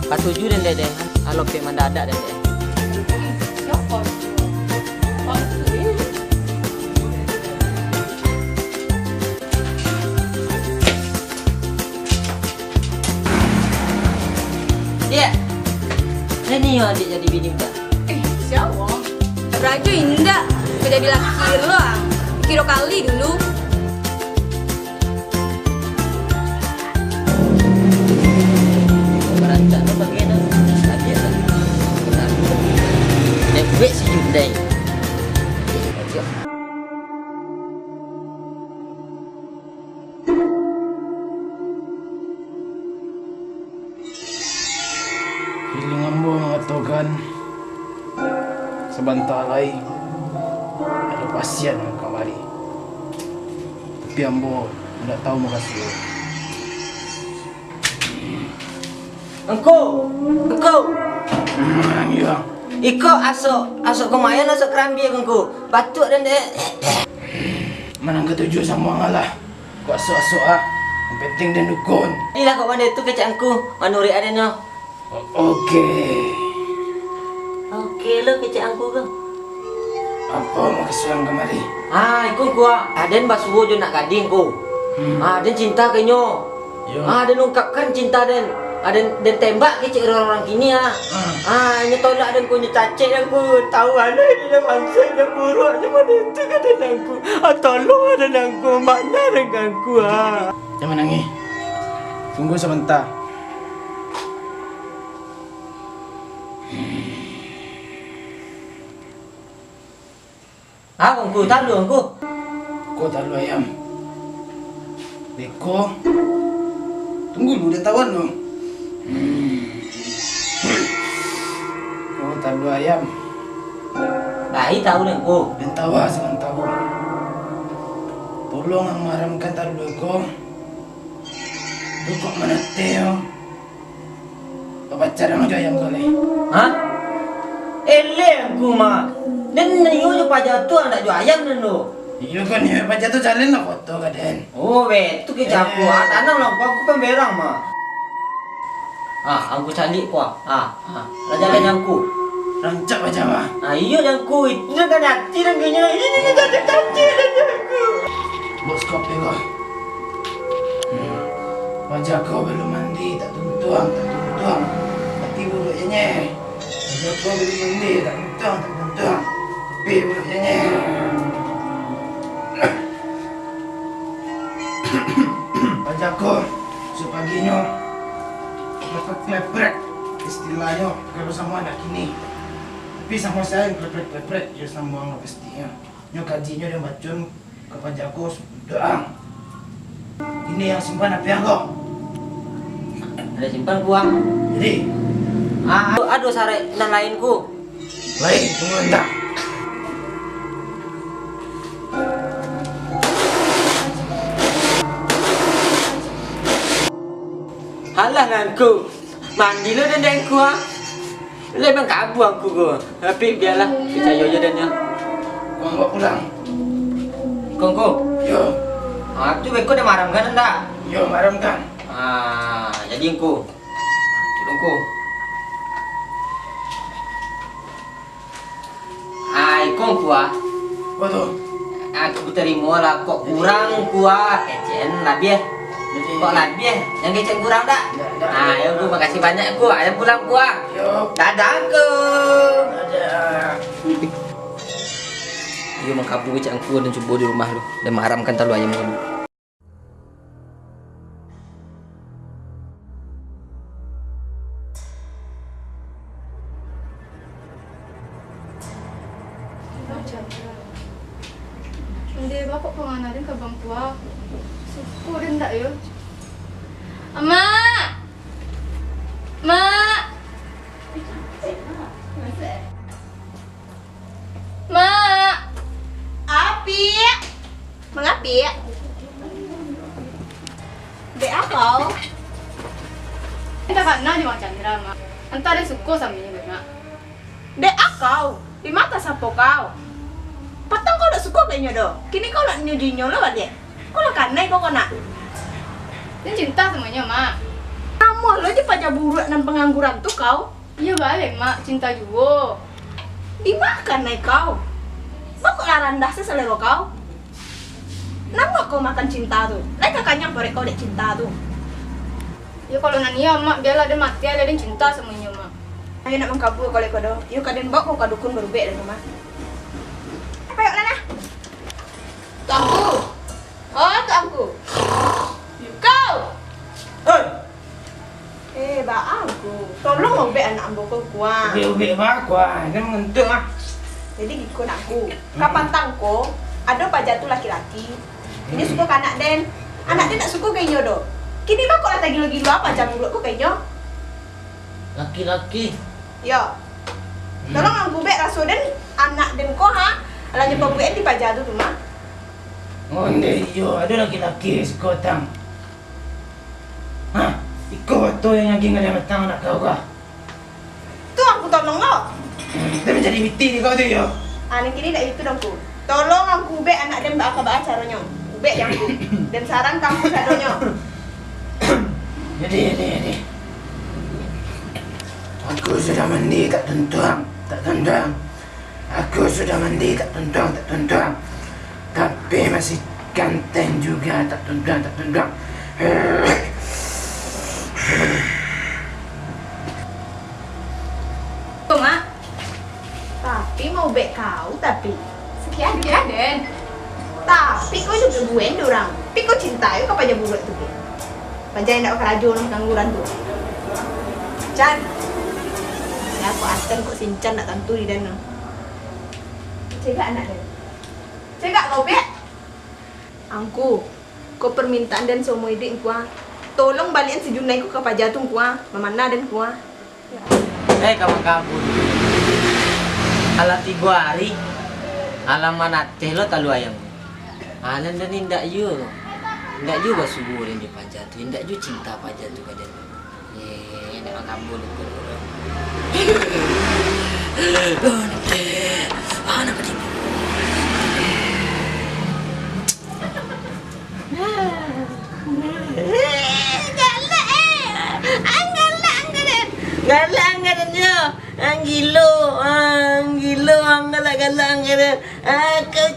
Patuju dan dede. Kalau ke mendadak dede. Siapa? Ya. Ini yang adik jadi bini muda. Siapa? Raja indah. Kau jadi laki lo. Kira kali dulu. Berancang lo bagaimana? Lagi tak? Benar. Nebek si Hyundai. Hiling ambo mengatakan sebentar lagi ada pasien yang kemari. Tapi ambo tidak tahu makasih. Engkau. Ya. Iko asok kemayan asok kerambi engkau. Batuk dan dek. Mana ketujuh sama ngalah. Kau asok-asok ah. Yang penting dan dukun. Inilah kau mana tu kecak engkau. Manuri adanya. Okey. Okey lo kecak engkau ke? Apa maksud yang kemari? Ikut gua. Aden basuh jo nak gading ko. Aden cinta kenyo. Ya. Aden ungkapkan cinta den. Aden tembak kecik orang-orang kini nya tolak dan ku nya cacik dan ku tahu ada dia bangsa dia buruk dia mana itu kan dan aku. Tolong ada aku mana dengan ku Jangan menangis. Tunggu sebentar. Engkau tahu engkau. Kau taruh ayam. Beko. Tunggu lu dia tawan lu. Kau taruh ayam. Baik tahu dan ku. Dan tawa dengan tahu. Tolong ang maramkan taruh ko. Lu kok meneteo. Baca ang ayam kali. Ele aku mah. Dan niyo jo pajatu anak jo ayam dan lo. Iya kan ya, baca tu jalan lah foto kaden. Oh tu ke jago tanang lah aku pemberang mah. Aku cari ku. Jalan aku. Rancak baca mah. Iya aku itu kan hati dan kayaknya ini cantik dan aku. Bos kopi kau. Wajah kau belum mandi, tak tuntuang. Hati buruknya. Wajah kau belum mandi, tak tuntuang. Tapi buruknya. Wajah kau sepaginya klepret istilahnya kalau sama anak kini. Tapi sama saya klepret dia sama orang pastinya. Nyo kajinya dia bacun ke pajakku doang. Ini yang simpan apa yang kau? Ada simpan kuang. Jadi, Aduh sare dan lainku. baik tunggu entah. Halah nanku. Mandi lo dan aku Lebang kabu aku go. Tapi biarlah percaya aja dan ya. Kau bawa pulang. Kongko. Yo, Tu beko dah maramkan anda. yo maramkan. Jadi engkau. Tunggu. Kong kuah. Betul. Aku terima lah kok kurang kuah. Kecen lebih. Kok lebih? Yang kecen kurang tak? Ya aku makasih banyak aku. Ayo pulang kuah. Yo, Dadah aku. ada. Dia mengkabur kecen aku dan cuba di rumah lu. Dan maramkan talu ayam lu. Hindi bapak pangalan ka bang tua? Suko rin tayo. Ama! Ma! Ma! Api! Mengapi? Dek apa? Kita kan na di macam drama. Antara suko sa minyo na. Dek akau? Di mata sapo kau? Patang kau dah suka kayaknya doh. Kini kau nak nyujinya lah dia. Kau nak kanai kau nak. Dia cinta semuanya, Ma. Kamu Lama lo je pajak buruk dan pengangguran tu kau. Iya balik mak, cinta juga. Dimakan naik kau. Bakok laran dah selera kau. Nama kau makan cinta tu? Lai kakaknya korek kau dek cinta tu. Ya kalau nania mak, biarlah dia mati, ada yang cinta semuanya mak. Ayo nak mengkabur kau leko do. Yuk kaden bawa kau kadukun berubek dah rumah. Apa yuk lana? Tuanku. Oh tuanku. Kau. Oi, Aku. Tolong ubek anak ambo kau kuah. ubek mak kuah, kan mengentuk ah. Jadi gikun aku. Kapan tangko ada pajak tu laki-laki. Ini suka ke anak den. Anak den tak suka kayaknya do. Kini mak kau lagi gilo-gilo apa jam buruk kau kayaknya. Laki-laki. Ya. Tolong aku ubek raso den anak den kau ha. Alah jumpa buat di pajak tu mah. Oh, iyo, ada laki-laki sekotang. Hah? Ikut tu yang lagi ada matang anak kau kah? Tu aku tolong lo. Dia menjadi miti di kau tu yo. Anak kini dah itu dongku. Tolong aku ubek anak den baka caranya. Ubek yang aku. Dan saran kamu sadonya. Jadi. Aku sudah mandi tak tuntuang. Aku sudah mandi tak tuntuang. Tapi masih ganteng juga tak tuntuang. Tuh mak. Tapi mau ubek kau tapi. Sekian Den. Tapi kau juga buen dorang. Tapi kau cinta kau pajak buruk tu. Pajak yang nak kerajaan pengangguran tu. Chan. Ya aku akan kau sincan nak tentu di dana. Cegak anak dia. Cegak kau bet. Angku. Kau permintaan dan semua ide kuah. Tolong balikin sejunai ku ke pajatung kuah. Mamana dan kuah. Kamu kabur. Alat 3 hari. Alam manateh lo talu ayam. Alan dan indak you. Indak you basubu dan you pajak tu. Indak you cinta pajak tu kaden. Nak kabur tu. Nak pergi. Galak anggarannya. Gilo anggaran. Kau